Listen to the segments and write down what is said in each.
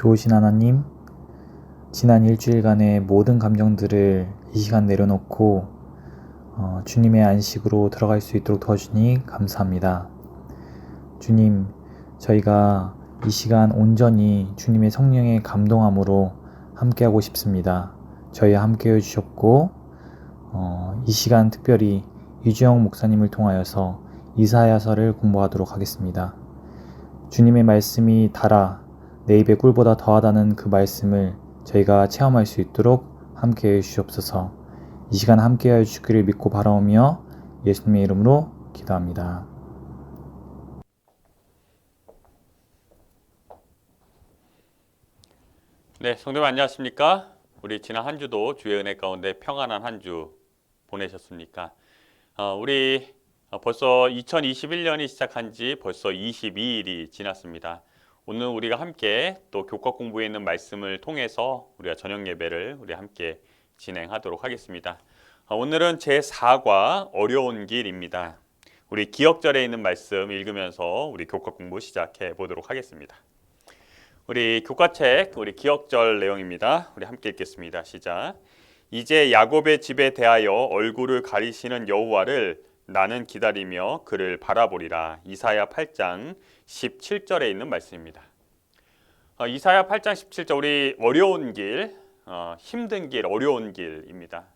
좋으신 하나님, 지난 일주일간의 모든 감정들을 이 시간 내려놓고 주님의 안식으로 들어갈 수 있도록 도와주니 감사합니다. 주님, 저희가 이 시간 온전히 주님의 성령의 감동함으로 함께하고 싶습니다. 저희와 함께해 주셨고 이 시간 특별히 유주영 목사님을 통하여서 이사야서를 공부하도록 하겠습니다. 주님의 말씀이 달아 내 입의 꿀보다 더하다는 그 말씀을 저희가 체험할 수 있도록 함께해 주시옵소서. 이 시간 함께해 주시기를 믿고 바라오며 예수님의 이름으로 기도합니다. 네, 성도님 안녕하십니까? 우리 지난 한 주도 주의 은혜 가운데 평안한 한 주 보내셨습니까? 우리 벌써 2021년이 시작한 지 벌써 22일이 지났습니다. 오늘 우리가 함께 또 교과 공부에 있는 말씀을 통해서 우리가 저녁 예배를 우리 함께 진행하도록 하겠습니다. 오늘은 제4과 어려운 길입니다. 우리 기억절에 있는 말씀 읽으면서 우리 교과 공부 시작해 보도록 하겠습니다. 우리 교과책 우리 기억절 내용입니다. 우리 함께 읽겠습니다. 시작. 이제 야곱의 집에 대하여 얼굴을 가리시는 여호와를 나는 기다리며 그를 바라보리라. 이사야 8장 17절에 있는 말씀입니다. 이사야 8장 17절 우리 어려운 길, 힘든 길, 어려운 길입니다.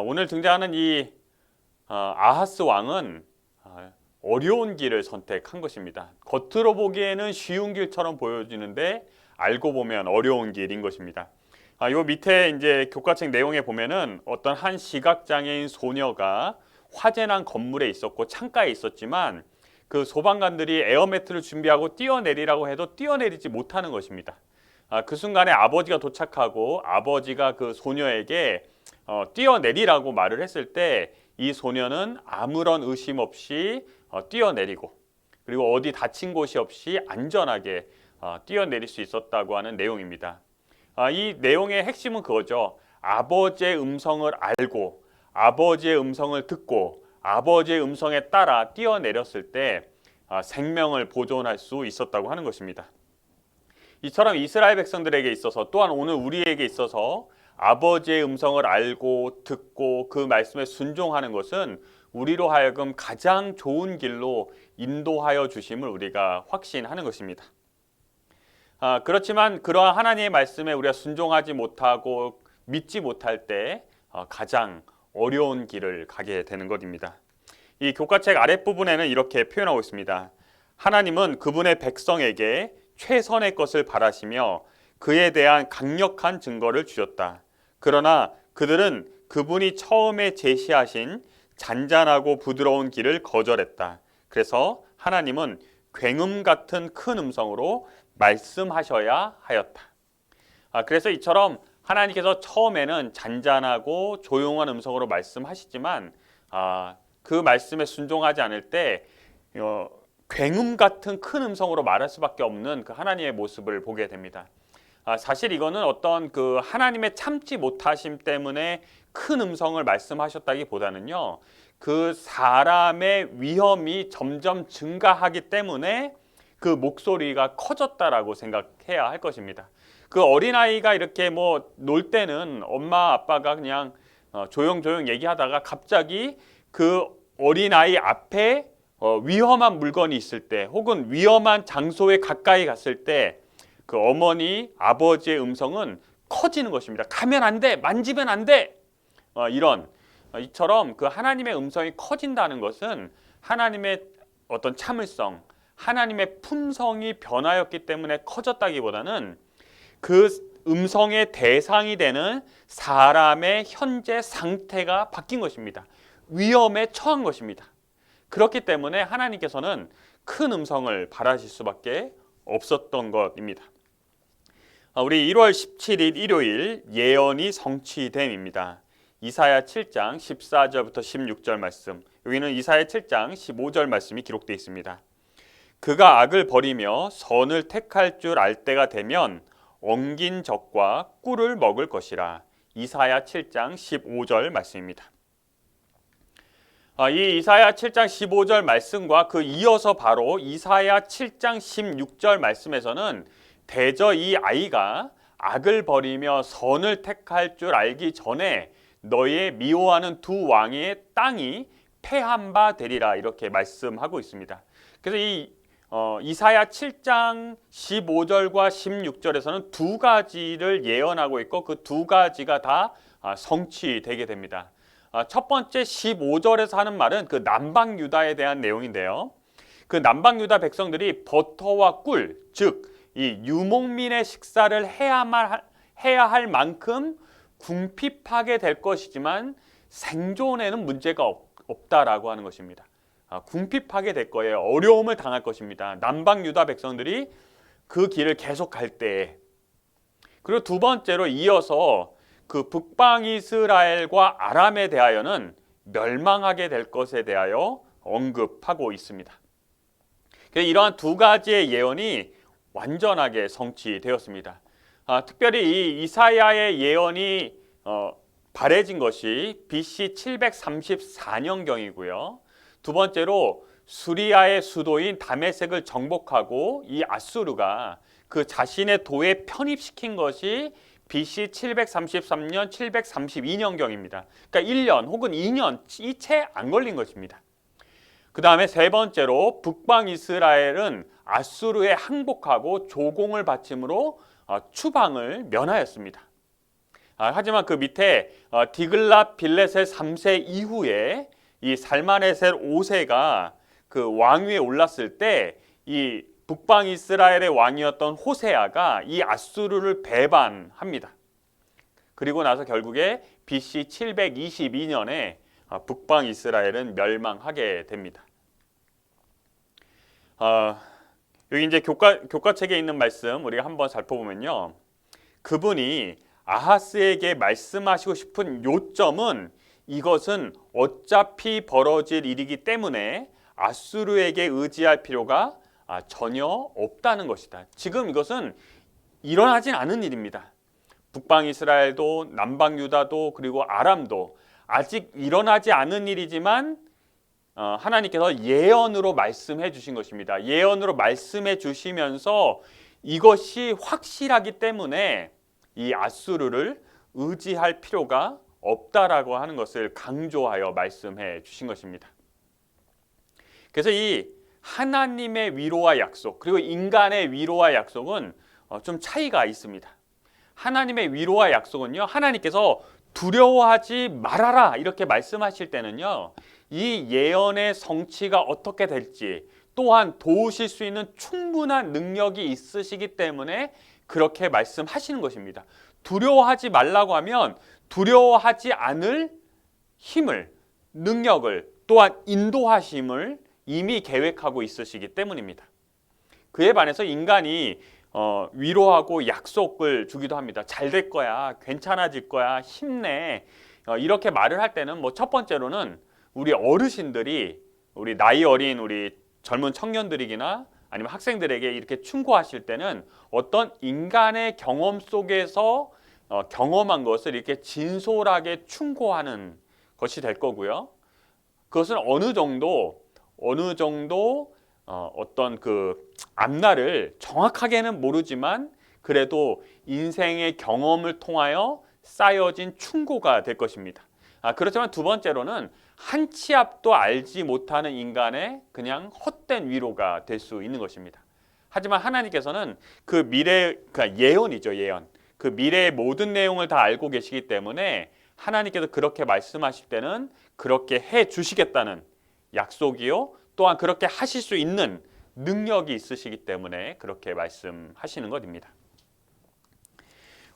오늘 등장하는 이 아하스 왕은 어려운 길을 선택한 것입니다. 겉으로 보기에는 쉬운 길처럼 보여지는데 알고 보면 어려운 길인 것입니다. 요 밑에 이제 교과책 내용에 보면은 어떤 한 시각장애인 소녀가 화재난 건물에 있었고 창가에 있었지만 그 소방관들이 에어매트를 준비하고 뛰어내리라고 해도 뛰어내리지 못하는 것입니다. 그 순간에 아버지가 도착하고 아버지가 그 소녀에게 뛰어내리라고 말을 했을 때 이 소녀는 아무런 의심 없이 뛰어내리고 그리고 어디 다친 곳이 없이 안전하게 뛰어내릴 수 있었다고 하는 내용입니다. 이 내용의 핵심은 그거죠. 아버지의 음성을 알고 아버지의 음성을 듣고 아버지의 음성에 따라 뛰어내렸을 때 생명을 보존할 수 있었다고 하는 것입니다. 이처럼 이스라엘 백성들에게 있어서 또한 오늘 우리에게 있어서 아버지의 음성을 알고 듣고 그 말씀에 순종하는 것은 우리로 하여금 가장 좋은 길로 인도하여 주심을 우리가 확신하는 것입니다. 그렇지만 그러한 하나님의 말씀에 우리가 순종하지 못하고 믿지 못할 때 가장 어려운 길을 가게 되는 것입니다. 이 교과책 아랫부분에는 이렇게 표현하고 있습니다. 하나님은 그분의 백성에게 최선의 것을 바라시며 그에 대한 강력한 증거를 주셨다. 그러나 그들은 그분이 처음에 제시하신 잔잔하고 부드러운 길을 거절했다. 그래서 하나님은 굉음 같은 큰 음성으로 말씀하셔야 하였다. 그래서 이처럼 하나님께서 처음에는 잔잔하고 조용한 음성으로 말씀하시지만 그 말씀에 순종하지 않을 때 굉음 같은 큰 음성으로 말할 수밖에 없는 그 하나님의 모습을 보게 됩니다. 사실 이거는 어떤 그 하나님의 참지 못하심 때문에 큰 음성을 말씀하셨다기보다는요, 그 사람의 위험이 점점 증가하기 때문에 그 목소리가 커졌다라고 생각해야 할 것입니다. 그 어린아이가 이렇게 뭐 놀 때는 엄마 아빠가 그냥 조용조용 얘기하다가 갑자기 그 어린아이 앞에 위험한 물건이 있을 때 혹은 위험한 장소에 가까이 갔을 때 그 어머니, 아버지의 음성은 커지는 것입니다. 가면 안 돼, 만지면 안 돼. 이처럼 그 하나님의 음성이 커진다는 것은 하나님의 어떤 참을성, 하나님의 품성이 변하였기 때문에 커졌다기보다는 그 음성의 대상이 되는 사람의 현재 상태가 바뀐 것입니다. 위험에 처한 것입니다. 그렇기 때문에 하나님께서는 큰 음성을 바라실 수밖에 없었던 것입니다. 우리 1월 17일 일요일 예언이 성취됨입니다. 이사야 7장 14절부터 16절 말씀, 여기는 이사야 7장 15절 말씀이 기록되어 있습니다. 그가 악을 버리며 선을 택할 줄 알 때가 되면 엉긴 적과 꿀을 먹을 것이라. 이사야 7장 15절 말씀입니다. 이 이사야 7장 15절 말씀과 그 이어서 바로 이사야 7장 16절 말씀에서는 대저 이 아이가 악을 버리며 선을 택할 줄 알기 전에 너의 미워하는 두 왕의 땅이 패한 바 되리라 이렇게 말씀하고 있습니다. 그래서 이 이사야 7장 15절과 16절에서는 두 가지를 예언하고 있고 그 두 가지가 다 성취되게 됩니다. 첫 번째 15절에서 하는 말은 그 남방 유다에 대한 내용인데요. 그 남방 유다 백성들이 버터와 꿀, 즉 이 유목민의 식사를 해야 할 만큼 궁핍하게 될 것이지만 생존에는 문제가 없다라고 하는 것입니다. 궁핍하게 될 거예요. 어려움을 당할 것입니다. 남방 유다 백성들이 그 길을 계속 갈 때에. 그리고 두 번째로 이어서 그 북방 이스라엘과 아람에 대하여는 멸망하게 될 것에 대하여 언급하고 있습니다. 이러한 두 가지의 예언이 완전하게 성취되었습니다. 특별히 이 이사야의 예언이 바래진 것이 BC 734년경이고요. 두 번째로 수리아의 수도인 다메섹을 정복하고 이 아수르가 그 자신의 도에 편입시킨 것이 BC 733년, 732년경입니다. 그러니까 1년 혹은 2년 채 안 걸린 것입니다. 그 다음에 세 번째로 북방 이스라엘은 아수르에 항복하고 조공을 바침으로 추방을 면하였습니다. 하지만 그 밑에 디글랏 빌레셋 3세 이후에 이 살마네셀 5세가 그 왕위에 올랐을 때 이 북방 이스라엘의 왕이었던 호세아가 이 아수르를 배반합니다. 그리고 나서 결국에 BC 722년에 북방 이스라엘은 멸망하게 됩니다. 여기 이제 교과책에 있는 말씀 우리가 한번 살펴보면요. 그분이 아하스에게 말씀하시고 싶은 요점은 이것은 어차피 벌어질 일이기 때문에 아수르에게 의지할 필요가 전혀 없다는 것이다. 지금 이것은 일어나진 않은 일입니다. 북방 이스라엘도 남방 유다도 그리고 아람도 아직 일어나지 않은 일이지만 하나님께서 예언으로 말씀해 주신 것입니다. 예언으로 말씀해 주시면서 이것이 확실하기 때문에 이 아수르를 의지할 필요가 없다라고 하는 것을 강조하여 말씀해 주신 것입니다. 그래서 이 하나님의 위로와 약속 그리고 인간의 위로와 약속은 좀 차이가 있습니다. 하나님의 위로와 약속은요, 하나님께서 두려워하지 말아라 이렇게 말씀하실 때는요, 이 예언의 성취가 어떻게 될지 또한 도우실 수 있는 충분한 능력이 있으시기 때문에 그렇게 말씀하시는 것입니다. 두려워하지 말라고 하면 두려워하지 않을 힘을, 능력을 또한 인도하심을 이미 계획하고 있으시기 때문입니다. 그에 반해서 인간이 위로하고 약속을 주기도 합니다. 잘 될 거야, 괜찮아질 거야, 힘내 이렇게 말을 할 때는 첫 번째로는 우리 어르신들이 우리 나이 어린 우리 젊은 청년들이기나 아니면 학생들에게 이렇게 충고하실 때는 어떤 인간의 경험 속에서 경험한 것을 이렇게 진솔하게 충고하는 것이 될 거고요. 그것은 어느 정도 어떤 그 앞날을 정확하게는 모르지만 그래도 인생의 경험을 통하여 쌓여진 충고가 될 것입니다. 그렇지만 두 번째로는 한 치 앞도 알지 못하는 인간의 그냥 헛된 위로가 될 수 있는 것입니다. 하지만 하나님께서는 그 미래, 그러니까 예언이죠, 예언. 그 미래의 모든 내용을 다 알고 계시기 때문에 하나님께서 그렇게 말씀하실 때는 그렇게 해 주시겠다는 약속이요. 또한 그렇게 하실 수 있는 능력이 있으시기 때문에 그렇게 말씀하시는 것입니다.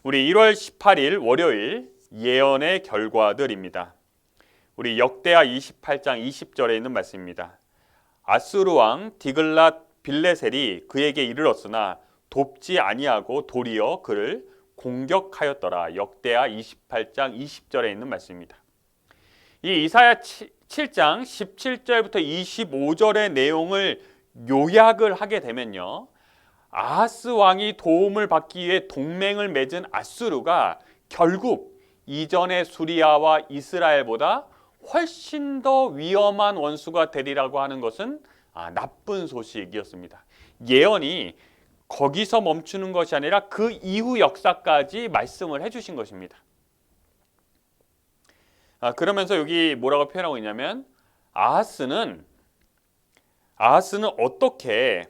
우리 1월 18일 월요일 예언의 결과들입니다. 우리 역대하 28장 20절에 있는 말씀입니다. 아수르 왕 디글랏 빌레셀이 그에게 이르렀으나 돕지 아니하고 도리어 그를 공격하였더라. 역대하 28장 20절에 있는 말씀입니다. 이 이사야 7장 17절부터 25절의 내용을 요약을 하게 되면요, 아하스 왕이 도움을 받기 위해 동맹을 맺은 아수르가 결국 이전의 수리아와 이스라엘보다 훨씬 더 위험한 원수가 되리라고 하는 것은 나쁜 소식이었습니다. 예언이 거기서 멈추는 것이 아니라 그 이후 역사까지 말씀을 해주신 것입니다. 그러면서 여기 뭐라고 표현하고 있냐면 아하스는 어떻게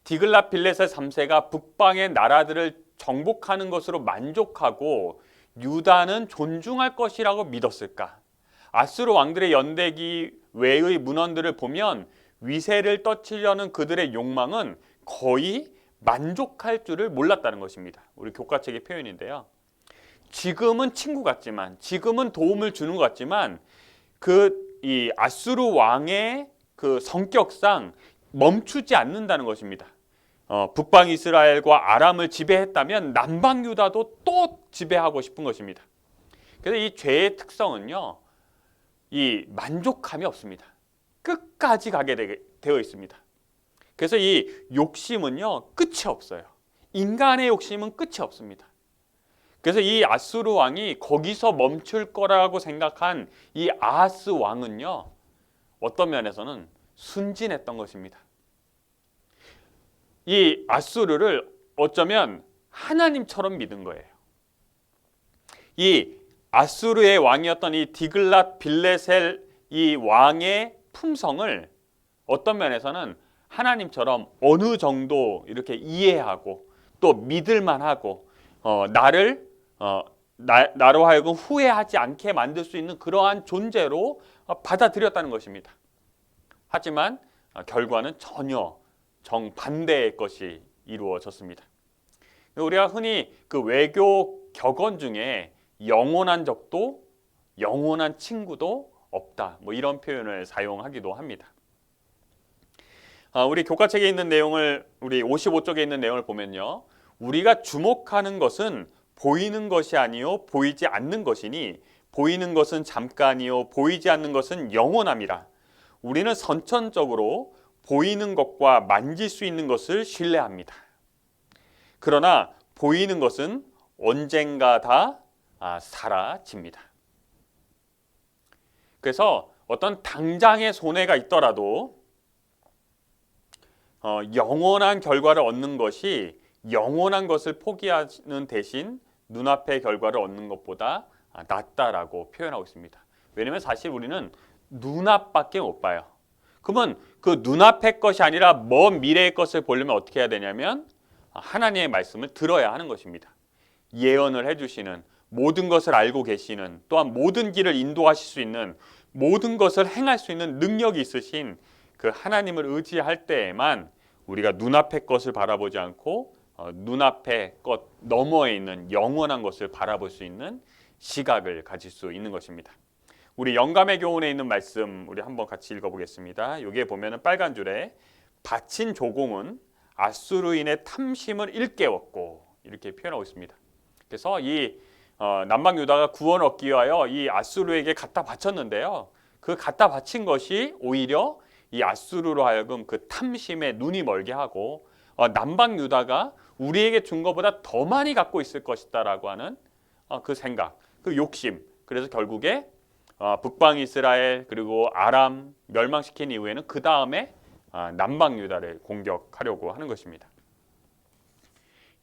디글랏빌레셋 3세가 북방의 나라들을 정복하는 것으로 만족하고 유다는 존중할 것이라고 믿었을까? 아수르 왕들의 연대기 외의 문헌들을 보면 위세를 떨치려는 그들의 욕망은 거의 만족할 줄을 몰랐다는 것입니다. 우리 교과책의 표현인데요. 지금은 친구 같지만, 지금은 도움을 주는 것 같지만, 이 아수르 왕의 그 성격상 멈추지 않는다는 것입니다. 북방 이스라엘과 아람을 지배했다면 남방 유다도 또 지배하고 싶은 것입니다. 그래서 이 죄의 특성은요, 이 만족함이 없습니다. 끝까지 가게 되어 있습니다. 그래서 이 욕심은요, 끝이 없어요. 인간의 욕심은 끝이 없습니다. 그래서 이 아수르 왕이 거기서 멈출 거라고 생각한 이 아하스 왕은요, 어떤 면에서는 순진했던 것입니다. 이 아수르를 어쩌면 하나님처럼 믿은 거예요. 이 아수르의 왕이었던 이 디글랏빌레셀 이 왕의 품성을 어떤 면에서는 하나님처럼 어느 정도 이렇게 이해하고 또 믿을만하고 나로 하여금 후회하지 않게 만들 수 있는 그러한 존재로 받아들였다는 것입니다. 하지만 결과는 전혀 정반대의 것이 이루어졌습니다. 우리가 흔히 그 외교 격언 중에 영원한 적도 영원한 친구도 없다, 뭐 이런 표현을 사용하기도 합니다. 우리 교과책에 있는 내용을, 우리 55쪽에 있는 내용을 보면요, 우리가 주목하는 것은 보이는 것이 아니요 보이지 않는 것이니 보이는 것은 잠깐이요 보이지 않는 것은 영원함이라. 우리는 선천적으로 보이는 것과 만질 수 있는 것을 신뢰합니다. 그러나 보이는 것은 언젠가 다 사라집니다. 그래서 어떤 당장의 손해가 있더라도 영원한 결과를 얻는 것이 영원한 것을 포기하는 대신 눈앞의 결과를 얻는 것보다 낫다라고 표현하고 있습니다. 왜냐하면 사실 우리는 눈앞밖에 못 봐요. 그러면 그 눈앞의 것이 아니라 먼 미래의 것을 보려면 어떻게 해야 되냐면 하나님의 말씀을 들어야 하는 것입니다. 예언을 해주시는, 모든 것을 알고 계시는, 또한 모든 길을 인도하실 수 있는, 모든 것을 행할 수 있는 능력이 있으신 그 하나님을 의지할 때에만 우리가 눈앞의 것을 바라보지 않고 눈앞의 것 너머에 있는 영원한 것을 바라볼 수 있는 시각을 가질 수 있는 것입니다. 우리 영감의 교훈에 있는 말씀 우리 한번 같이 읽어보겠습니다. 여기에 보면은 빨간 줄에 바친 조공은 아수르인의 탐심을 일깨웠고 이렇게 표현하고 있습니다. 그래서 이 남방 유다가 구원을 얻기 위하여 이 아수르에게 갖다 바쳤는데요. 그 갖다 바친 것이 오히려 이 아수르로 하여금 그 탐심에 눈이 멀게 하고 남방 유다가 우리에게 준 것보다 더 많이 갖고 있을 것이다라고 하는 그 생각, 그 욕심. 그래서 결국에 북방 이스라엘 그리고 아람 멸망시킨 이후에는 그 다음에 남방 유다를 공격하려고 하는 것입니다.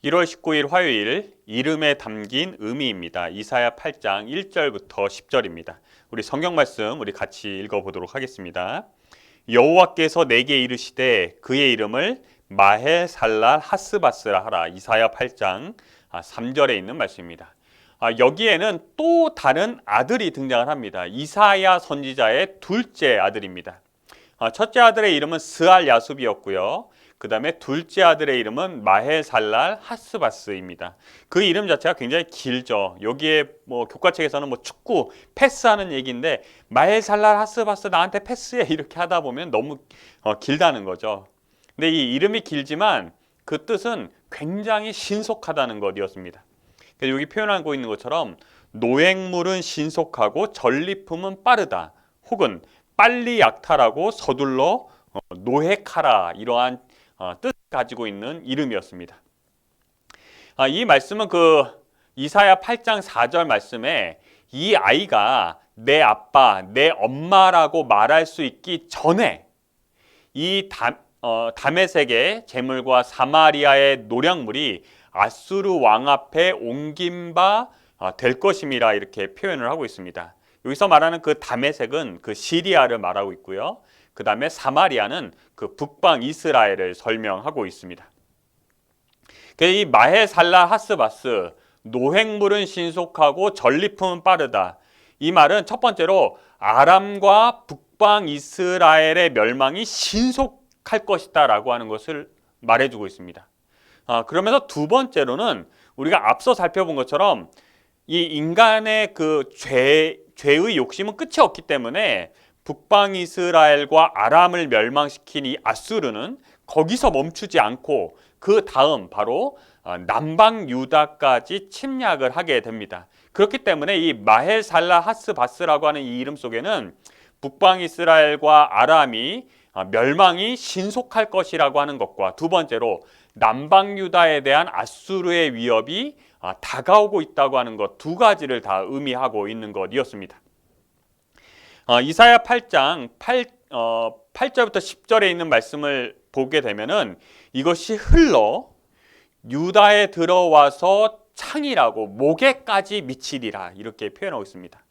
1월 19일 화요일 이름에 담긴 의미입니다. 이사야 8장 1절부터 10절입니다. 우리 성경 말씀 우리 같이 읽어보도록 하겠습니다. 여호와께서 내게 이르시되 그의 이름을 마헬살랄 하스바스라 하라. 이사야 8장 3절에 있는 말씀입니다. 여기에는 또 다른 아들이 등장을 합니다. 이사야 선지자의 둘째 아들입니다. 첫째 아들의 이름은 스알 야숲이었고요. 그 다음에 둘째 아들의 이름은 마헬살랄 하스바스입니다. 그 이름 자체가 굉장히 길죠. 여기에 뭐 교과책에서는 뭐 축구 패스하는 얘기인데 마헬살랄 하스바스 나한테 패스해 이렇게 하다 보면 너무 길다는 거죠. 근데 이 이름이 길지만 그 뜻은 굉장히 신속하다는 것이었습니다. 그래서 여기 표현하고 있는 것처럼 노획물은 신속하고 전리품은 빠르다, 혹은 빨리 약탈하고 서둘러 노획하라, 이러한 뜻을 가지고 있는 이름이었습니다. 이 말씀은 그 이사야 8장 4절 말씀에 이 아이가 내 아빠, 내 엄마라고 말할 수 있기 전에 이 다메섹의 재물과 사마리아의 노략물이 아수르 왕 앞에 옮긴 바 될 것임이라 이렇게 표현을 하고 있습니다. 여기서 말하는 그 다메섹은 그 시리아를 말하고 있고요. 그 다음에 사마리아는 그 북방 이스라엘을 설명하고 있습니다. 이 마헬살라 하스바스, 노획물은 신속하고 전리품은 빠르다. 이 말은 첫 번째로 아람과 북방 이스라엘의 멸망이 신속할 것이다 라고 하는 것을 말해주고 있습니다. 그러면서 두 번째로는 우리가 앞서 살펴본 것처럼 이 인간의 그 죄의 욕심은 끝이 없기 때문에 북방 이스라엘과 아람을 멸망시킨 이 아수르는 거기서 멈추지 않고 그 다음 바로 남방 유다까지 침략을 하게 됩니다. 그렇기 때문에 이 마헬살라 하스바스라고 하는 이 이름 속에는 북방 이스라엘과 아람이 멸망이 신속할 것이라고 하는 것과 두 번째로 남방 유다에 대한 아수르의 위협이 다가오고 있다고 하는 것 두 가지를 다 의미하고 있는 것이었습니다. 이사야 8장 8절부터 10절에 있는 말씀을 보게 되면은 이것이 흘러 유다에 들어와서 창이라고 목에까지 미치리라 이렇게 표현하고 있습니다.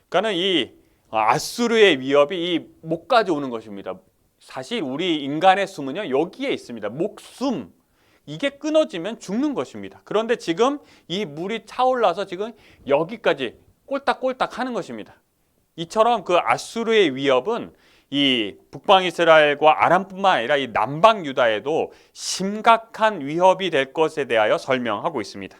그러니까는 이 아수르의 위협이 이 목까지 오는 것입니다. 사실 우리 인간의 숨은요 여기에 있습니다. 목숨 이게 끊어지면 죽는 것입니다. 그런데 지금 이 물이 차올라서 지금 여기까지 꼴딱꼴딱 하는 것입니다. 이처럼 그 아수르의 위협은 이 북방 이스라엘과 아람뿐만 아니라 이 남방 유다에도 심각한 위협이 될 것에 대하여 설명하고 있습니다.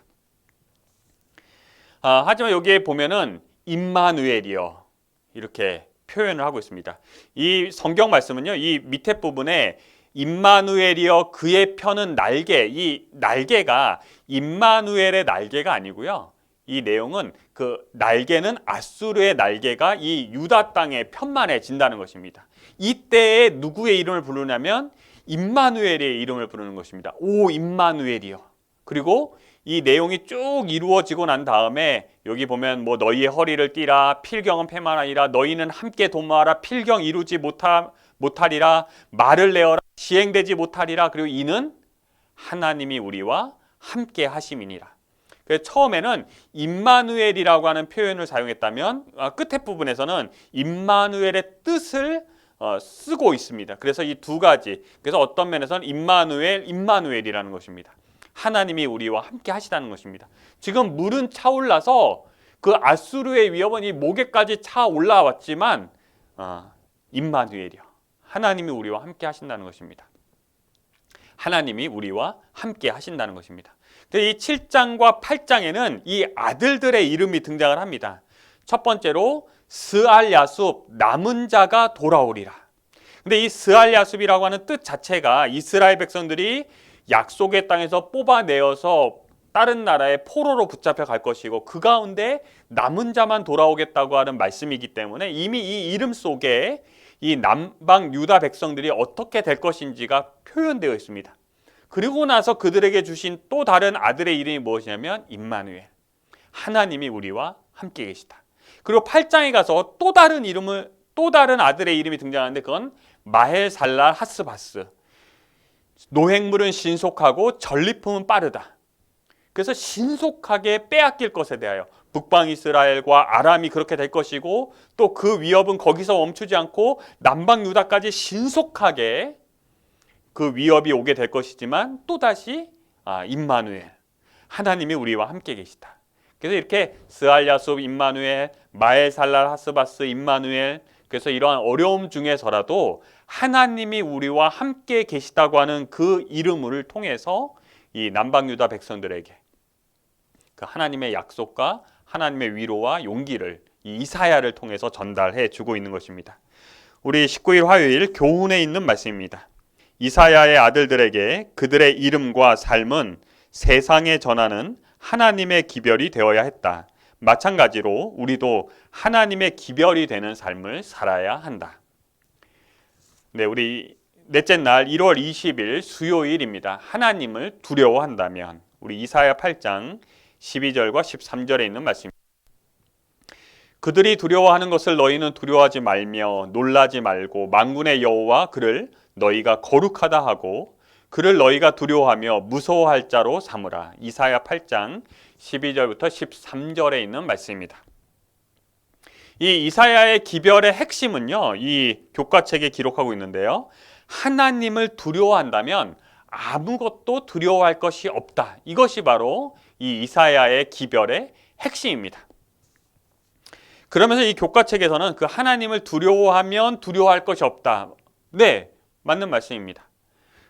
하지만 여기에 보면은 임마누엘이여 이렇게 표현을 하고 있습니다. 이 성경 말씀은요, 이 밑에 부분에 임마누엘이여 그의 펴는 날개, 이 날개가 임마누엘의 날개가 아니고요. 이 내용은 그 날개는 아수르의 날개가 이 유다 땅에 편만해진다는 것입니다. 이때에 누구의 이름을 부르냐면 임마누엘의 이름을 부르는 것입니다. 오 임마누엘이여. 그리고 이 내용이 쭉 이루어지고 난 다음에 여기 보면 뭐 너희의 허리를 띠라 필경은 패만하리라 너희는 함께 도모하라 필경 이루지 못하리라 말을 내어라 시행되지 못하리라 그리고 이는 하나님이 우리와 함께 하심이니라. 그래서 처음에는 임마누엘이라고 하는 표현을 사용했다면 끝에 부분에서는 임마누엘의 뜻을 쓰고 있습니다. 그래서 이 두 가지 그래서 어떤 면에서는 임마누엘이라는 것입니다. 하나님이 우리와 함께 하시다는 것입니다. 지금 물은 차올라서 그 아수르의 위협은 이 목에까지 차 올라왔지만 임마누엘이요. 하나님이 우리와 함께 하신다는 것입니다. 하나님이 우리와 함께 하신다는 것입니다. 이 7장과 8장에는 이 아들들의 이름이 등장을 합니다. 첫 번째로 스알야숲 남은 자가 돌아오리라. 근데 이 스알야숲이라고 하는 뜻 자체가 이스라엘 백성들이 약속의 땅에서 뽑아내어서 다른 나라의 포로로 붙잡혀 갈 것이고 그 가운데 남은 자만 돌아오겠다고 하는 말씀이기 때문에 이미 이 이름 속에 이 남방 유다 백성들이 어떻게 될 것인지가 표현되어 있습니다. 그리고 나서 그들에게 주신 또 다른 아들의 이름이 무엇이냐면 임마누엘. 하나님이 우리와 함께 계시다. 그리고 8장에 가서 또 다른 아들의 이름이 등장하는데 그건 마헬살랄 하스바스. 노획물은 신속하고 전리품은 빠르다. 그래서 신속하게 빼앗길 것에 대하여 북방 이스라엘과 아람이 그렇게 될 것이고 또 그 위협은 거기서 멈추지 않고 남방 유다까지 신속하게 그 위협이 오게 될 것이지만 또다시 임마누엘 하나님이 우리와 함께 계시다. 그래서 이렇게 스알야숲 임마누엘, 마헬살랄 하스바스 임마누엘 그래서 이러한 어려움 중에서라도 하나님이 우리와 함께 계시다고 하는 그 이름을 통해서 이 남방 유다 백성들에게 그 하나님의 약속과 하나님의 위로와 용기를 이 이사야를 통해서 전달해 주고 있는 것입니다. 우리 19일 화요일 교훈에 있는 말씀입니다. 이사야의 아들들에게 그들의 이름과 삶은 세상에 전하는 하나님의 기별이 되어야 했다. 마찬가지로 우리도 하나님의 기별이 되는 삶을 살아야 한다. 네, 우리 넷째 날 1월 20일 수요일입니다. 하나님을 두려워한다면 우리 이사야 8장 12절과 13절에 있는 말씀입니다. 그들이 두려워하는 것을 너희는 두려워하지 말며 놀라지 말고 만군의 여호와 그를 너희가 거룩하다 하고 그를 너희가 두려워하며 무서워할 자로 삼으라. 이사야 8장 12절부터 13절에 있는 말씀입니다. 이 이사야의 기별의 핵심은요, 이 교과책에 기록하고 있는데요. 하나님을 두려워한다면 아무것도 두려워할 것이 없다. 이것이 바로 이 이사야의 기별의 핵심입니다. 그러면서 이 교과책에서는 그 하나님을 두려워하면 두려워할 것이 없다. 네, 맞는 말씀입니다.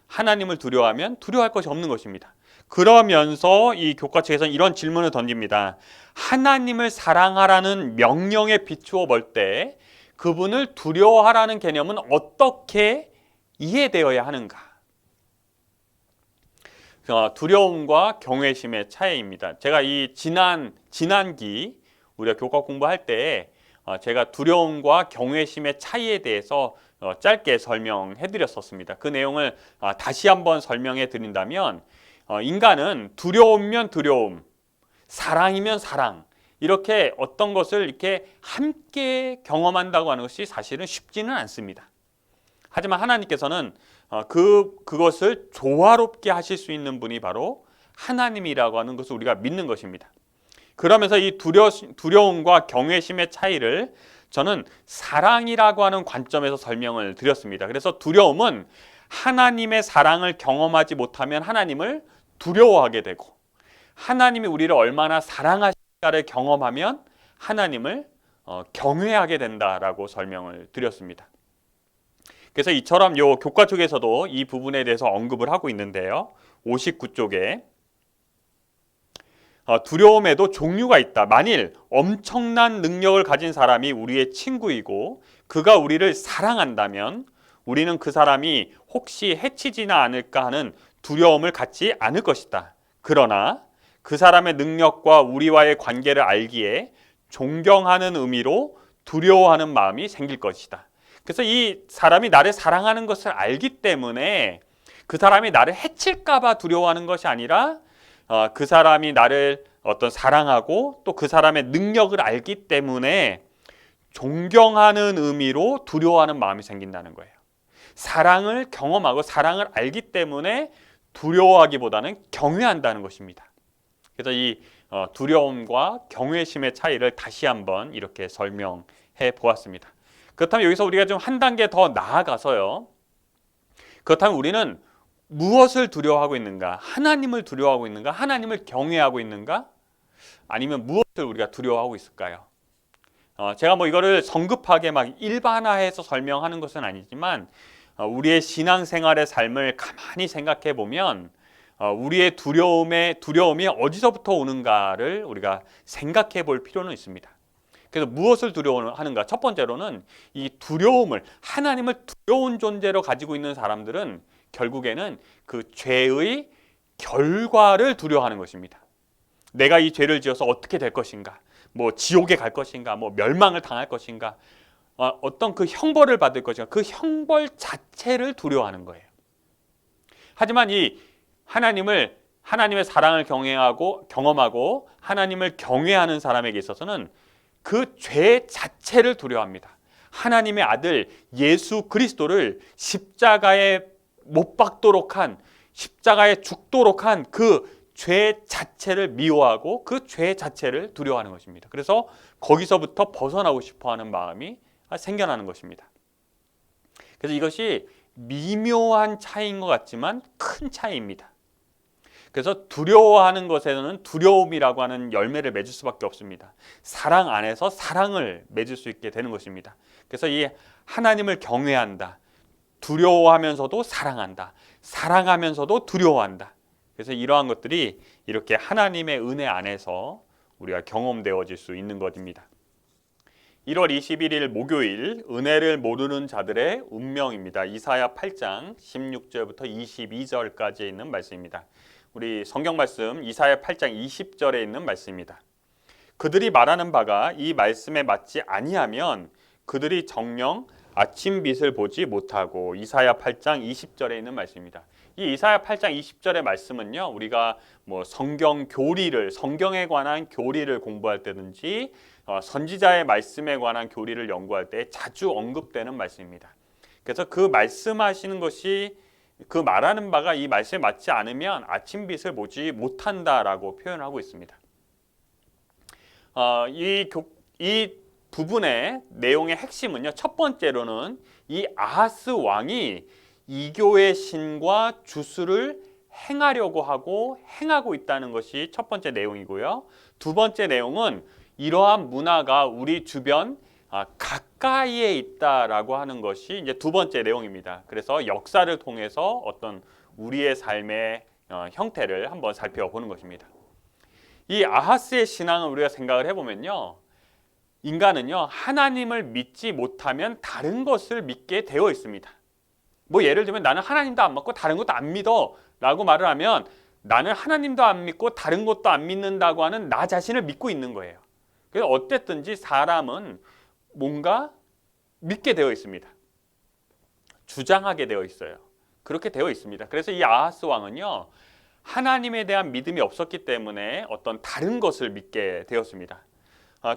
하나님을 두려워하면 두려워할 것이 없는 것입니다. 그러면서 이 교과책에서는 이런 질문을 던집니다. 하나님을 사랑하라는 명령에 비추어 볼 때 그분을 두려워하라는 개념은 어떻게 이해되어야 하는가? 두려움과 경외심의 차이입니다. 제가 이 지난기 우리가 교과 공부할 때 제가 두려움과 경외심의 차이에 대해서 짧게 설명해 드렸었습니다. 그 내용을 다시 한번 설명해 드린다면 인간은 두려우면 두려움, 사랑이면 사랑, 이렇게 어떤 것을 이렇게 함께 경험한다고 하는 것이 사실은 쉽지는 않습니다. 하지만 하나님께서는 그것을 조화롭게 하실 수 있는 분이 바로 하나님이라고 하는 것을 우리가 믿는 것입니다. 그러면서 이 두려움과 경외심의 차이를 저는 사랑이라고 하는 관점에서 설명을 드렸습니다. 그래서 두려움은 하나님의 사랑을 경험하지 못하면 하나님을 두려워하게 되고, 하나님이 우리를 얼마나 사랑하실까를 경험하면 하나님을 경외하게 된다라고 설명을 드렸습니다. 그래서 이처럼 요 교과 쪽에서도 이 부분에 대해서 언급을 하고 있는데요. 59쪽에 두려움에도 종류가 있다. 만일 엄청난 능력을 가진 사람이 우리의 친구이고 그가 우리를 사랑한다면 우리는 그 사람이 혹시 해치지나 않을까 하는 두려움을 갖지 않을 것이다. 그러나 그 사람의 능력과 우리와의 관계를 알기에 존경하는 의미로 두려워하는 마음이 생길 것이다. 그래서 이 사람이 나를 사랑하는 것을 알기 때문에 그 사람이 나를 해칠까 봐 두려워하는 것이 아니라 그 사람이 나를 어떤 사랑하고 또 그 사람의 능력을 알기 때문에 존경하는 의미로 두려워하는 마음이 생긴다는 거예요. 사랑을 경험하고 사랑을 알기 때문에 두려워하기보다는 경외한다는 것입니다. 그래서 이 두려움과 경외심의 차이를 다시 한번 이렇게 설명해 보았습니다. 그렇다면 여기서 우리가 좀 한 단계 더 나아가서요. 그렇다면 우리는 무엇을 두려워하고 있는가? 하나님을 두려워하고 있는가? 하나님을 경외하고 있는가? 아니면 무엇을 우리가 두려워하고 있을까요? 제가 이거를 성급하게 막 일반화해서 설명하는 것은 아니지만 우리의 신앙생활의 삶을 가만히 생각해 보면 우리의 두려움이 어디서부터 오는가를 우리가 생각해 볼 필요는 있습니다. 그래서 무엇을 두려워하는가? 첫 번째로는 이 두려움을, 하나님을 두려운 존재로 가지고 있는 사람들은 결국에는 그 죄의 결과를 두려워하는 것입니다. 내가 이 죄를 지어서 어떻게 될 것인가? 지옥에 갈 것인가? 멸망을 당할 것인가? 어떤 그 형벌을 받을 것인가? 그 형벌 자체를 두려워하는 거예요. 하지만 이 하나님의 사랑을 경험하고 하나님을 경외하는 사람에게 있어서는 그 죄 자체를 두려워합니다. 하나님의 아들 예수 그리스도를 십자가에 못 박도록 한, 십자가에 죽도록 한 그 죄 자체를 미워하고 그 죄 자체를 두려워하는 것입니다. 그래서 거기서부터 벗어나고 싶어하는 마음이 생겨나는 것입니다. 그래서 이것이 미묘한 차이인 것 같지만 큰 차이입니다. 그래서 두려워하는 것에는 두려움이라고 하는 열매를 맺을 수밖에 없습니다. 사랑 안에서 사랑을 맺을 수 있게 되는 것입니다. 그래서 이 하나님을 경외한다. 두려워하면서도 사랑한다. 사랑하면서도 두려워한다. 그래서 이러한 것들이 이렇게 하나님의 은혜 안에서 우리가 경험되어질 수 있는 것입니다. 1월 21일 목요일 은혜를 모르는 자들의 운명입니다. 이사야 8장 16절부터 22절까지 있는 말씀입니다. 우리 성경 말씀 이사야 8장 20절에 있는 말씀입니다. 그들이 말하는 바가 이 말씀에 맞지 아니하면 그들이 정녕 아침빛을 보지 못하고. 이사야 8장 20절에 있는 말씀입니다. 이 이사야 8장 20절의 말씀은요, 우리가 성경에 관한 교리를 공부할 때든지 선지자의 말씀에 관한 교리를 연구할 때 자주 언급되는 말씀입니다. 그래서 그 말씀하시는 것이 그 말하는 바가 이 말씀에 맞지 않으면 아침빛을 보지 못한다라고 표현하고 있습니다. 이 부분의 내용의 핵심은요. 첫 번째로는 이 아하스 왕이 이교의 신과 주술을 행하려고 하고 행하고 있다는 것이 첫 번째 내용이고요. 두 번째 내용은 이러한 문화가 우리 주변 가까이에 있다라고 하는 것이 이제 두 번째 내용입니다. 그래서 역사를 통해서 어떤 우리의 삶의 형태를 한번 살펴보는 것입니다. 이 아하스의 신앙을 우리가 생각을 해보면요. 인간은요, 하나님을 믿지 못하면 다른 것을 믿게 되어 있습니다. 뭐 예를 들면 나는 하나님도 안 믿고 다른 것도 안 믿어 라고 말을 하면 나는 하나님도 안 믿고 다른 것도 안 믿는다고 하는 나 자신을 믿고 있는 거예요. 그래서 어쨌든지 사람은 뭔가 믿게 되어 있습니다. 주장하게 되어 있어요. 그렇게 되어 있습니다. 그래서 이 아하스 왕은요, 하나님에 대한 믿음이 없었기 때문에 어떤 다른 것을 믿게 되었습니다.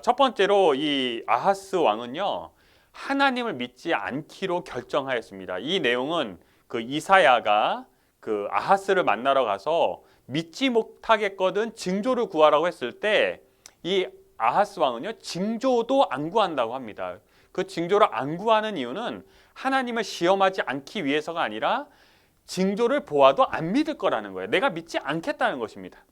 첫 번째로 이 아하스 왕은요, 하나님을 믿지 않기로 결정하였습니다. 이 내용은 그 이사야가 그 아하스를 만나러 가서 믿지 못하겠거든 징조를 구하라고 했을 때 이 아하스 왕은요, 징조도 안 구한다고 합니다. 그 징조를 안 구하는 이유는 하나님을 시험하지 않기 위해서가 아니라 징조를 보아도 안 믿을 거라는 거예요. 내가 믿지 않겠다는 것입니다.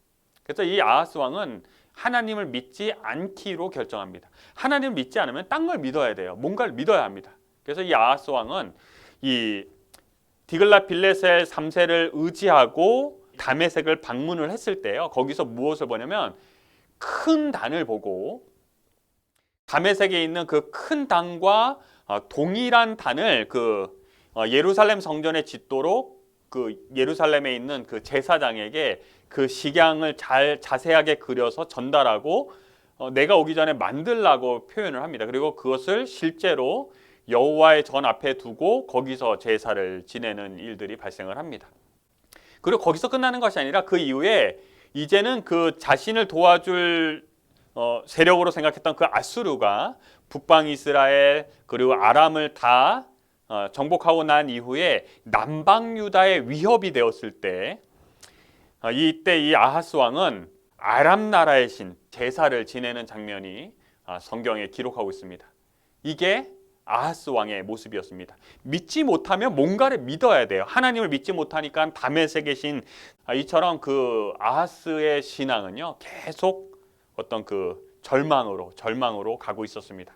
그래서 이 아하스 왕은 하나님을 믿지 않기로 결정합니다. 하나님을 믿지 않으면 딴 걸 믿어야 돼요. 뭔가를 믿어야 합니다. 그래서 이 아하스 왕은 이 디글랏 빌레셀 3세를 의지하고 다메섹을 방문을 했을 때요. 거기서 무엇을 보냐면 큰 단을 보고 다메섹에 있는 그 큰 단과 동일한 단을 예루살렘 성전에 짓도록 그 예루살렘에 있는 그 제사장에게 그 식양을 자세하게 그려서 전달하고 내가 오기 전에 만들라고 표현을 합니다. 그리고 그것을 실제로 여호와의 전 앞에 두고 거기서 제사를 지내는 일들이 발생을 합니다. 그리고 거기서 끝나는 것이 아니라 그 이후에 이제는 그 자신을 도와줄 세력으로 생각했던 그 아수르가 북방 이스라엘 그리고 아람을 다 정복하고 난 이후에 남방 유다의 위협이 되었을 때 이때 이 아하스 왕은 아람 나라의 신 제사를 지내는 장면이 성경에 기록하고 있습니다. 이게 아하스 왕의 모습이었습니다. 믿지 못하면 뭔가를 믿어야 돼요. 하나님을 믿지 못하니까 다메섹의 신 이처럼 그 아하스의 신앙은요 계속 어떤 그 절망으로 가고 있었습니다.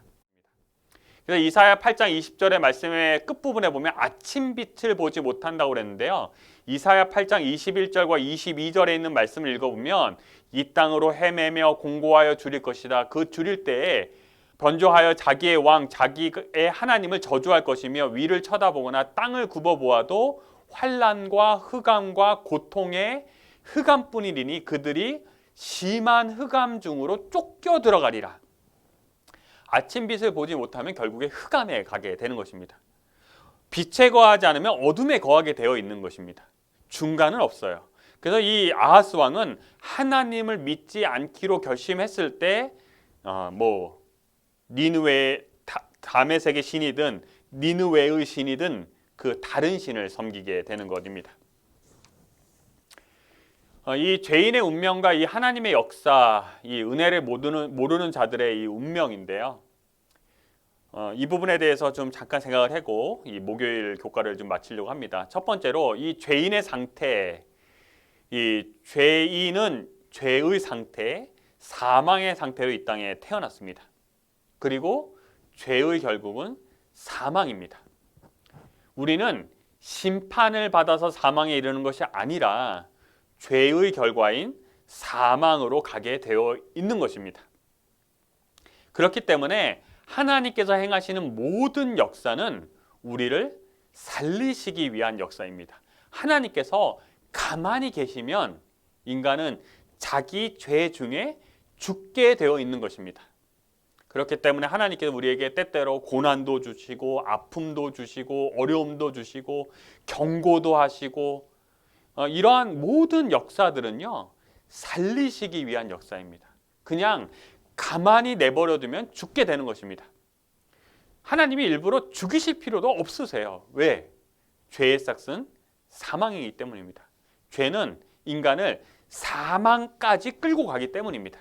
그래서 이사야 8장 20절의 말씀의 끝부분에 보면 아침빛을 보지 못한다고 그랬는데요. 이사야 8장 21절과 22절에 있는 말씀을 읽어보면 이 땅으로 헤매며 공고하여 줄일 것이다. 그 줄일 때에 번jo하여 자기의 왕, 자기의 하나님을 저주할 것이며 위를 쳐다보거나 땅을 굽어보아도 환난과 흑암과 고통의 흑암뿐이니 그들이 심한 흑암 중으로 쫓겨 들어가리라. 아침빛을 보지 못하면 결국에 흑암에 가게 되는 것입니다. 빛에 거하지 않으면 어둠에 거하게 되어 있는 것입니다. 중간은 없어요. 그래서 이 아하스 왕은 하나님을 믿지 않기로 결심했을 때 니느웨 다메섹의 신이든 니느웨의 신이든 그 다른 신을 섬기게 되는 것입니다. 이 죄인의 운명과 이 하나님의 역사, 이 은혜를 모르는 자들의 이 운명인데요. 이 부분에 대해서 좀 잠깐 생각을 하고 이 목요일 교과를 좀 마치려고 합니다. 첫 번째로 이 죄인의 상태, 이 죄인은 죄의 상태, 사망의 상태로 이 땅에 태어났습니다. 그리고 죄의 결국은 사망입니다. 우리는 심판을 받아서 사망에 이르는 것이 아니라 죄의 결과인 사망으로 가게 되어 있는 것입니다. 그렇기 때문에 하나님께서 행하시는 모든 역사는 우리를 살리시기 위한 역사입니다. 하나님께서 가만히 계시면 인간은 자기 죄 중에 죽게 되어 있는 것입니다. 그렇기 때문에 하나님께서 우리에게 때때로 고난도 주시고 아픔도 주시고 어려움도 주시고 경고도 하시고 이러한 모든 역사들은요 살리시기 위한 역사입니다. 그냥 가만히 내버려두면 죽게 되는 것입니다. 하나님이 일부러 죽이실 필요도 없으세요. 왜? 죄의 삭은 사망이기 때문입니다. 죄는 인간을 사망까지 끌고 가기 때문입니다.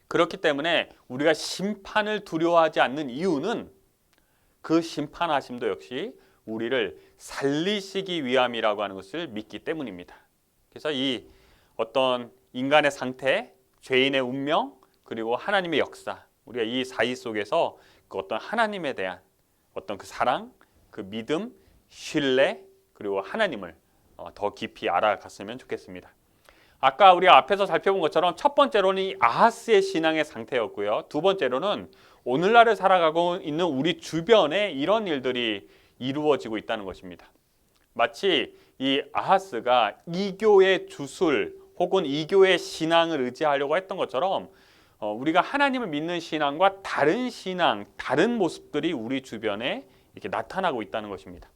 그렇기 때문에 우리가 심판을 두려워하지 않는 이유는 그 심판하심도 역시 우리를 살리시기 위함이라고 하는 것을 믿기 때문입니다. 그래서 이 어떤 인간의 상태, 죄인의 운명, 그리고 하나님의 역사, 우리가 이 사이 속에서 그 어떤 하나님에 대한 어떤 그 사랑, 그 믿음, 신뢰, 그리고 하나님을 더 깊이 알아갔으면 좋겠습니다. 아까 우리가 앞에서 살펴본 것처럼 첫 번째로는 이 아하스의 신앙의 상태였고요. 두 번째로는 오늘날을 살아가고 있는 우리 주변에 이런 일들이 이루어지고 있다는 것입니다. 마치 이 아하스가 이교의 주술 혹은 이교의 신앙을 의지하려고 했던 것처럼 우리가 하나님을 믿는 신앙과 다른 신앙, 다른 모습들이 우리 주변에 이렇게 나타나고 있다는 것입니다.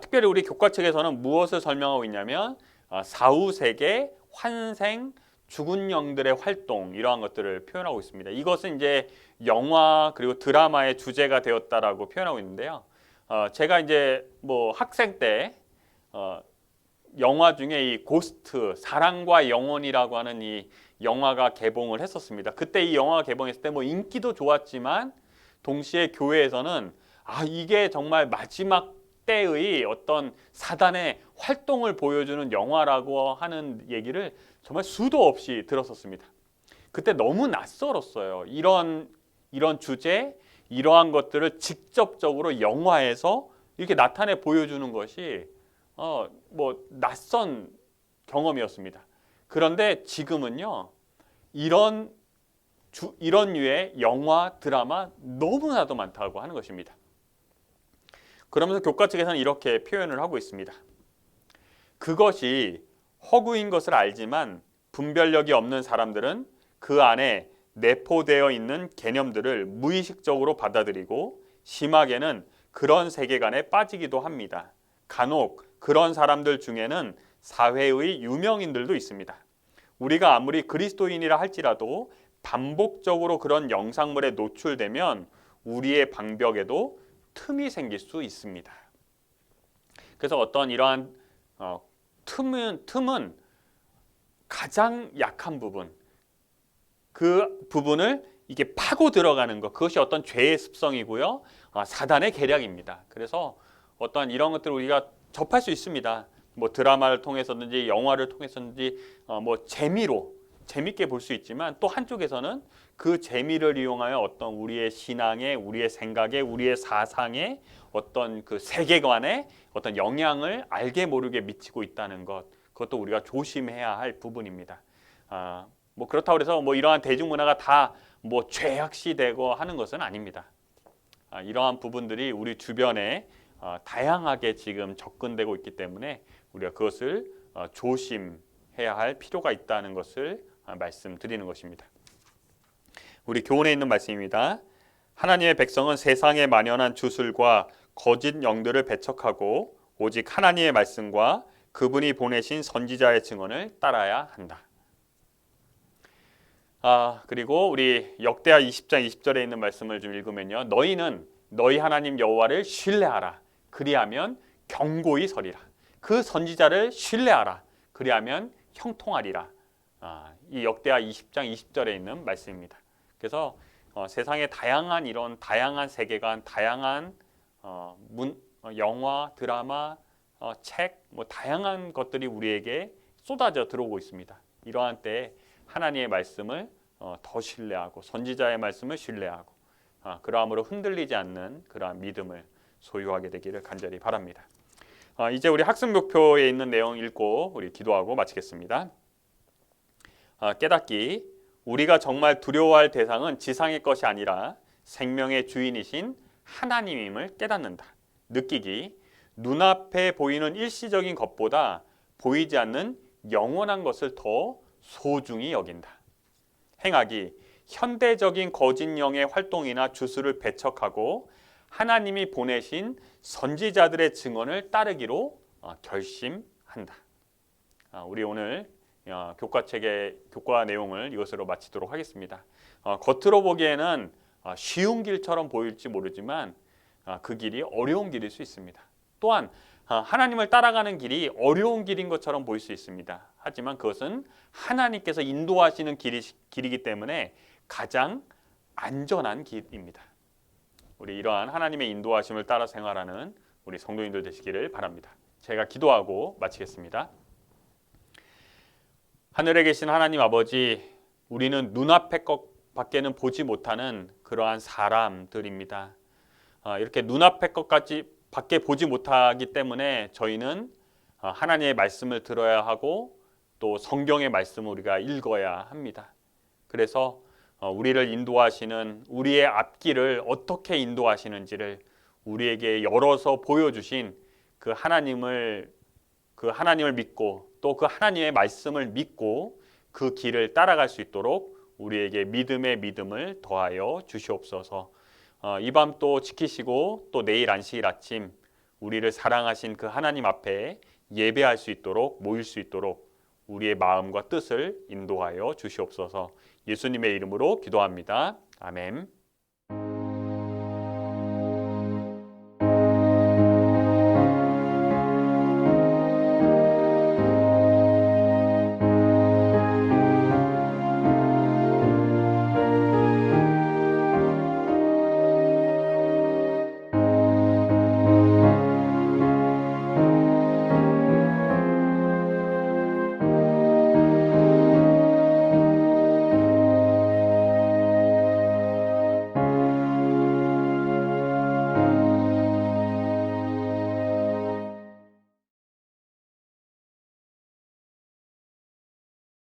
특별히 우리 교과 책에서는 무엇을 설명하고 있냐면 사후세계, 환생, 죽은 영들의 활동 이러한 것들을 표현하고 있습니다. 이것은 이제 영화 그리고 드라마의 주제가 되었다라고 표현하고 있는데요. 제가 이제 뭐 학생 때 영화 중에 이 고스트 사랑과 영혼이라고 하는 이 영화가 개봉을 했었습니다. 그때 이 영화가 개봉했을 때 뭐 인기도 좋았지만 동시에 교회에서는 이게 정말 마지막 때의 어떤 사단의 활동을 보여주는 영화라고 하는 얘기를 정말 수도 없이 들었었습니다. 그때 너무 낯설었어요. 이런 주제, 이러한 것들을 직접적으로 영화에서 이렇게 나타내 보여주는 것이 뭐 낯선 경험이었습니다. 그런데 지금은요, 이런 류의 영화, 드라마 너무나도 많다고 하는 것입니다. 그러면서 교과 측에서는 이렇게 표현을 하고 있습니다. 그것이 허구인 것을 알지만 분별력이 없는 사람들은 그 안에 내포되어 있는 개념들을 무의식적으로 받아들이고 심하게는 그런 세계관에 빠지기도 합니다. 간혹 그런 사람들 중에는 사회의 유명인들도 있습니다. 우리가 아무리 그리스도인이라 할지라도 반복적으로 그런 영상물에 노출되면 우리의 방벽에도 틈이 생길 수 있습니다. 그래서 어떤 이러한 틈은 가장 약한 부분, 그 부분을 이게 파고 들어가는 것, 그것이 어떤 죄의 습성이고요, 사단의 계략입니다. 그래서 어떤 이런 것들을 우리가 접할 수 있습니다. 뭐 드라마를 통해서든지 영화를 통해서든지 뭐 재밌게 볼 수 있지만 또 한쪽에서는 그 재미를 이용하여 어떤 우리의 신앙에, 우리의 생각에, 우리의 사상에 어떤 그 세계관에 어떤 영향을 알게 모르게 미치고 있다는 것, 그것도 우리가 조심해야 할 부분입니다. 뭐 그렇다고 해서 뭐 이러한 대중문화가 다 뭐 죄악시되고 하는 것은 아닙니다. 이러한 부분들이 우리 주변에 다양하게 지금 접근되고 있기 때문에 우리가 그것을 조심해야 할 필요가 있다는 것을 말씀드리는 것입니다. 우리 교훈에 있는 말씀입니다. 하나님의 백성은 세상에 만연한 주술과 거짓 영들을 배척하고 오직 하나님의 말씀과 그분이 보내신 선지자의 증언을 따라야 한다. 그리고 우리 역대하 20장 20절에 있는 말씀을 좀 읽으면요. 너희는 너희 하나님 여호와를 신뢰하라. 그리하면 경고히 서리라. 그 선지자를 신뢰하라. 그리하면 형통하리라. 이 역대하 20장 20절에 있는 말씀입니다. 그래서 세상의 다양한 이런 다양한 세계관, 다양한 영화, 드라마, 책, 뭐 다양한 것들이 우리에게 쏟아져 들어오고 있습니다. 이러한 때에 하나님의 말씀을 더 신뢰하고 선지자의 말씀을 신뢰하고 그러함으로 흔들리지 않는 그러한 믿음을 소유하게 되기를 간절히 바랍니다. 이제 우리 학습 목표에 있는 내용 읽고 우리 기도하고 마치겠습니다. 깨닫기, 우리가 정말 두려워할 대상은 지상의 것이 아니라 생명의 주인이신 하나님임을 깨닫는다. 느끼기, 눈앞에 보이는 일시적인 것보다 보이지 않는 영원한 것을 더 소중히 여긴다. 행하기, 현대적인 거짓 영의 활동이나 주술을 배척하고 하나님이 보내신 선지자들의 증언을 따르기로 결심한다. 우리 오늘 교과 책의 교과 내용을 이것으로 마치도록 하겠습니다. 겉으로 보기에는 쉬운 길처럼 보일지 모르지만 그 길이 어려운 길일 수 있습니다. 또한 하나님을 따라가는 길이 어려운 길인 것처럼 보일 수 있습니다. 하지만 그것은 하나님께서 인도하시는 길이기 때문에 가장 안전한 길입니다. 우리 이러한 하나님의 인도하심을 따라 생활하는 우리 성도님들 되시기를 바랍니다. 제가 기도하고 마치겠습니다. 하늘에 계신 하나님 아버지, 우리는 눈앞의 것밖에는 보지 못하는 그러한 사람들입니다. 이렇게 눈앞의 것까지 밖에 보지 못하기 때문에 저희는 하나님의 말씀을 들어야 하고 또 성경의 말씀을 우리가 읽어야 합니다. 그래서 우리를 인도하시는 우리의 앞길을 어떻게 인도하시는지를 우리에게 열어서 보여주신 그 하나님을 믿고 또 그 하나님의 말씀을 믿고 그 길을 따라갈 수 있도록 우리에게 믿음의 믿음을 더하여 주시옵소서. 이 밤 또 지키시고 또 내일 안식일 아침 우리를 사랑하신 그 하나님 앞에 예배할 수 있도록 모일 수 있도록 우리의 마음과 뜻을 인도하여 주시옵소서. 예수님의 이름으로 기도합니다. 아멘.